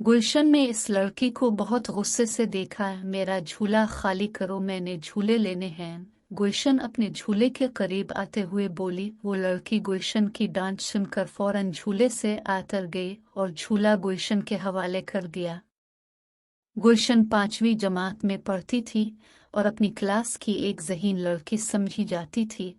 गुलशन ने इस लड़की को बहुत गुस्से से देखा। मेरा झूला खाली करो, मैंने झूले लेने हैं। गुलशन अपने झूले के करीब आते हुए बोली। वो लड़की गुलशन की डांट सुनकर फौरन झूले से आतर गई और झूला गुलशन के हवाले कर दिया। गुलशन 5वीं जमात में पढ़ती थी और अपनी क्लास की एक ज़हीन लड़की समझी जाती थी।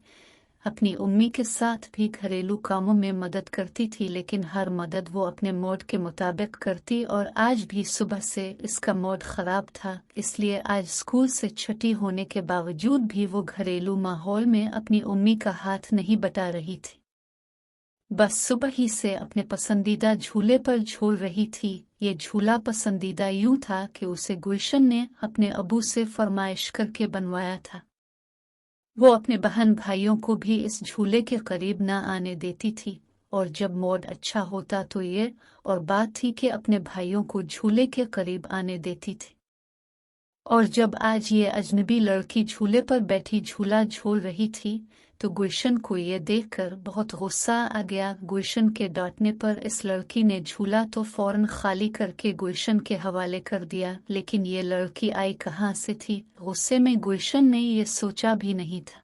अपनी उम्मी के साथ भी घरेलू कामों में मदद करती थी, लेकिन हर मदद वो अपने मूड के मुताबिक करती और आज भी सुबह से इसका मूड ख़राब था। इसलिए आज स्कूल से छुट्टी होने के बावजूद भी वो घरेलू माहौल में अपनी उम्मी का हाथ नहीं बटा रही थी। बस सुबह ही से अपने पसंदीदा झूले पर झूल रही थी। ये झूला पसंदीदा यूं था कि उसे गुलशन ने अपने अबू से फरमाइश करके बनवाया था। वो अपने बहन भाइयों को भी इस झूले के करीब न आने देती थी और जब मूड अच्छा होता तो ये और बात थी कि अपने भाइयों को झूले के करीब आने देती थी। और जब आज ये अजनबी लड़की झूले पर बैठी झूला झूल रही थी तो गुलशन को ये देखकर बहुत गुस्सा आ गया। गुलशन के डांटने पर इस लड़की ने झूला तो फौरन खाली करके गुलशन के हवाले कर दिया, लेकिन ये लड़की आई कहाँ से थी? गुस्से में गुलशन ने ये सोचा भी नहीं था।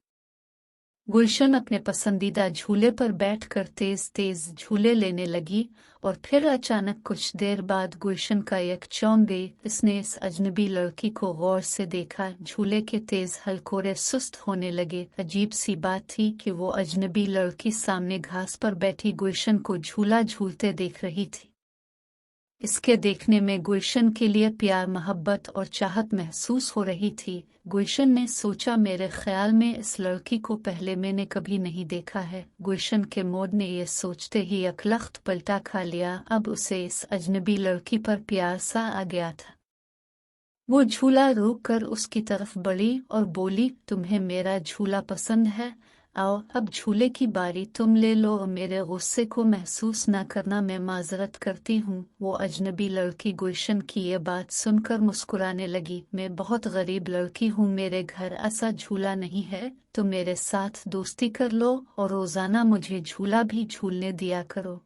गुलशन अपने पसंदीदा झूले पर बैठकर तेज तेज झूले लेने लगी और फिर अचानक कुछ देर बाद गुलशन का यक चौंक गई। इसने इस अजनबी लड़की को गौर से देखा। झूले के तेज हलकोरे सुस्त होने लगे। अजीब सी बात थी कि वो अजनबी लड़की सामने घास पर बैठी गुलशन को झूला झूलते देख रही थी। इसके देखने में गुलशन के लिए प्यार, मोहब्बत और चाहत महसूस हो रही थी। गुलशन ने सोचा, मेरे ख्याल में इस लड़की को पहले मैंने कभी नहीं देखा है। गुलशन के मूड ने यह सोचते ही अकलख्त पलटा खा लिया। अब उसे इस अजनबी लड़की पर प्यार सा आ गया था। वो झूला रोक कर उसकी तरफ बढ़ी और बोली, तुम्हें मेरा झूला पसंद है? आओ, अब झूले की बारी तुम ले लो और मेरे गुस्से को महसूस न करना, मैं माजरत करती हूँ। वो अजनबी लड़की गुलशन की ये बात सुनकर मुस्कुराने लगी। मैं बहुत गरीब लड़की हूँ, मेरे घर ऐसा झूला नहीं है, तो मेरे साथ दोस्ती कर लो और रोजाना मुझे झूला भी झूलने दिया करो।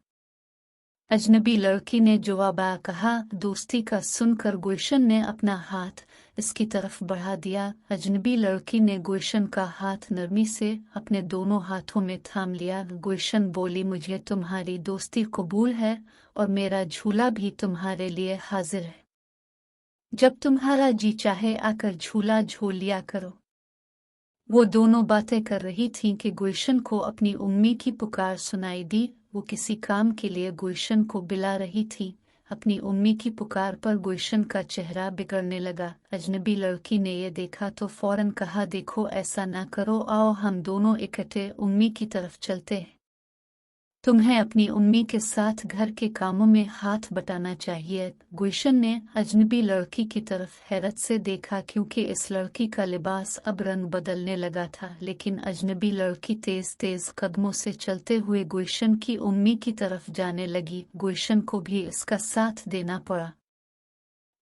अजनबी लड़की ने जवाबा कहा। दोस्ती का सुनकर गुलशन ने अपना हाथ इसकी तरफ बढ़ा दिया। अजनबी लड़की ने गुलशन का हाथ नरमी से अपने दोनों हाथों में थाम लिया। गुलशन बोली, मुझे तुम्हारी दोस्ती कबूल है और मेरा झूला भी तुम्हारे लिए हाजिर है। जब तुम्हारा जी चाहे आकर झूला झूल लिया करो। वो दोनों बातें कर रही थीं कि गुलशन को अपनी उम्मी की पुकार सुनाई दी। वो किसी काम के लिए गुलशन को बुला रही थी। अपनी उम्मी की पुकार पर गुलशन का चेहरा बिगड़ने लगा। अजनबी लड़की ने यह देखा तो फौरन कहा, देखो ऐसा ना करो, आओ हम दोनों इकट्ठे उम्मी की तरफ चलते हैं। तुम्हें अपनी उम्मी के साथ घर के कामों में हाथ बटाना चाहिए। गुलशन ने अजनबी लड़की की तरफ हैरत से देखा, क्योंकि इस लड़की का लिबास अब रंग बदलने लगा था। लेकिन अजनबी लड़की तेज तेज कदमों से चलते हुए गुलशन की उम्मी की तरफ जाने लगी। गुलशन को भी इसका साथ देना पड़ा।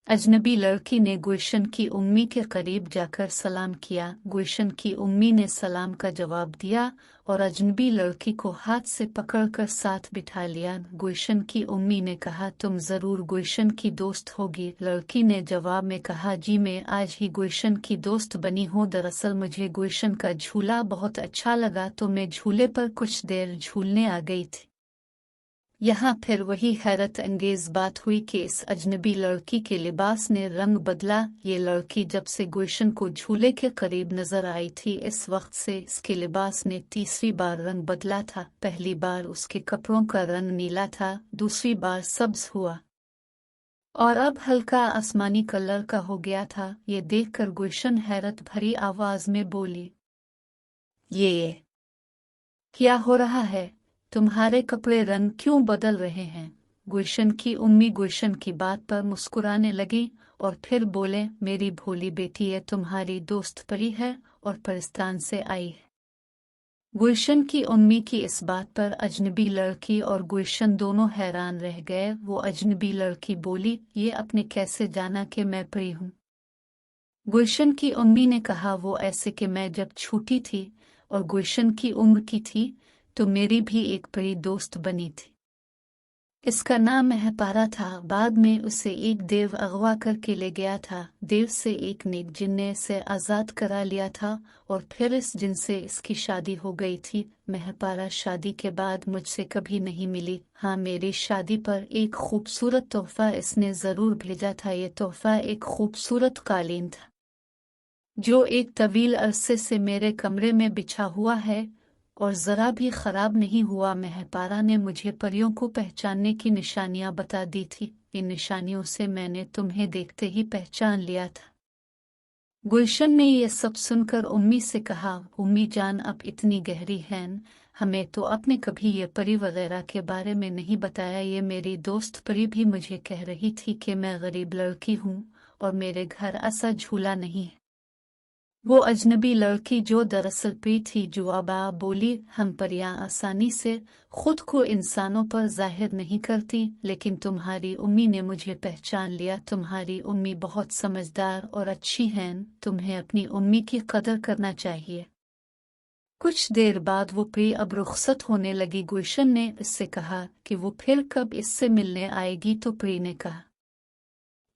अजनबी लड़की ने गुलशन की उम्मी के करीब जाकर सलाम किया। गुलशन की उम्मी ने सलाम का जवाब दिया और अजनबी लड़की को हाथ से पकड़कर साथ बिठा लिया। गुलशन की उम्मी ने कहा, तुम जरूर गुलशन की दोस्त होगी? लड़की ने जवाब में कहा, जी मैं आज ही गुलशन की दोस्त बनी हूँ। दरअसल मुझे गुलशन का झूला बहुत अच्छा लगा तो मैं झूले पर कुछ देर झूलने आ गई थी। यहाँ फिर वही हैरत अंगेज बात हुई कि इस अजनबी लड़की के लिबास ने रंग बदला। ये लड़की जब से गुलशन को झूले के करीब नजर आई थी, इस वक्त से इसके लिबास ने तीसरी बार रंग बदला था। पहली बार उसके कपड़ों का रंग नीला था, दूसरी बार सब्ज हुआ और अब हल्का आसमानी कलर का हो गया था। ये देखकर गुलशन हैरत भरी आवाज में बोली, ये क्या हो रहा है? तुम्हारे कपड़े रंग क्यों बदल रहे हैं? गुलशन की उम्मी गुलशन की बात पर मुस्कुराने लगी और फिर बोले, मेरी भोली बेटी ये तुम्हारी दोस्त परी है और पाकिस्तान से आई है। गुलशन की उम्मी की इस बात पर अजनबी लड़की और गुलशन दोनों हैरान रह गए। वो अजनबी लड़की बोली, ये आपने कैसे जाना कि मैं परी हूँ? गुलशन की उम्मी ने कहा, वो ऐसे कि मैं जब छोटी थी और गुलशन की उम्र की थी तो मेरी भी एक परी दोस्त बनी थी। इसका नाम महपारा था। बाद में उसे एक देव अगवा करके ले गया था। देव से एक नेक जिन ने इसे आज़ाद करा लिया था और फिर इस जिन से इसकी शादी हो गई थी। महपारा शादी के बाद मुझसे कभी नहीं मिली। हाँ, मेरी शादी पर एक खूबसूरत तोहफा इसने ज़रूर भेजा था। ये तोहफा एक खूबसूरत कालीन था जो एक तवील अरसे से मेरे कमरे में बिछा हुआ है और ज़रा भी ख़राब नहीं हुआ। महपारा ने मुझे परियों को पहचानने की निशानियां बता दी थी। इन निशानियों से मैंने तुम्हें देखते ही पहचान लिया था। गुलशन ने यह सब सुनकर उम्मी से कहा, उम्मी जान अब इतनी गहरी है, हमें तो आपने कभी ये परी वगैरह के बारे में नहीं बताया। ये मेरी दोस्त परी भी मुझे कह रही थी कि मैं गरीब लड़की हूँ और मेरे घर ऐसा झूला नहीं है। वो अजनबी लड़की जो दरअसल परी थी। जुआबा बोली, हम परियां आसानी से खुद को इंसानों पर जाहिर नहीं करती, लेकिन तुम्हारी उम्मी ने मुझे पहचान लिया। तुम्हारी उम्मी बहुत समझदार और अच्छी हैं। तुम्हें अपनी उम्मी की कदर करना चाहिए। कुछ देर बाद वो परी अब रुखसत होने लगी। गुलशन ने इससे कहा कि वो फिर कब इससे मिलने आएगी, तो परी ने कहा,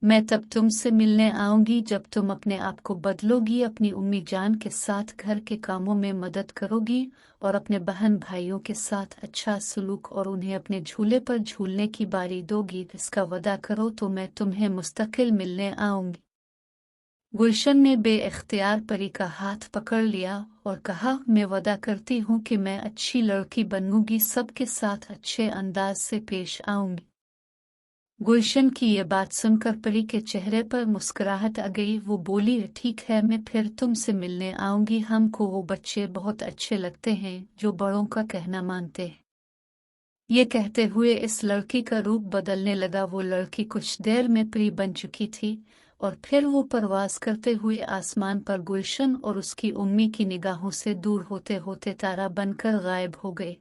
मैं तब तुमसे मिलने आऊंगी जब तुम अपने आप को बदलोगी, अपनी उम्मी जान के साथ घर के कामों में मदद करोगी और अपने बहन भाइयों के साथ अच्छा सलूक और उन्हें अपने झूले पर झूलने की बारी दोगी। इसका वादा करो तो मैं तुम्हें मुस्तकिल मिलने आऊंगी। गुलशन ने बेइख्तियार परी का हाथ पकड़ लिया और कहा, मैं वादा करती हूँ कि मैं अच्छी लड़की बनूंगी, सबके साथ अच्छे अंदाज से पेश आऊंगी। गुलशन की ये बात सुनकर परी के चेहरे पर मुस्कुराहट आ गई। वो बोली, ठीक है, मैं फिर तुमसे मिलने आऊंगी। हमको वो बच्चे बहुत अच्छे लगते हैं जो बड़ों का कहना मानते हैं। ये कहते हुए इस लड़की का रूप बदलने लगा। वो लड़की कुछ देर में परी बन चुकी थी और फिर वो परवास करते हुए आसमान पर गुलशन और उसकी उम्मी की निगाहों से दूर होते होते तारा बनकर गायब हो गए।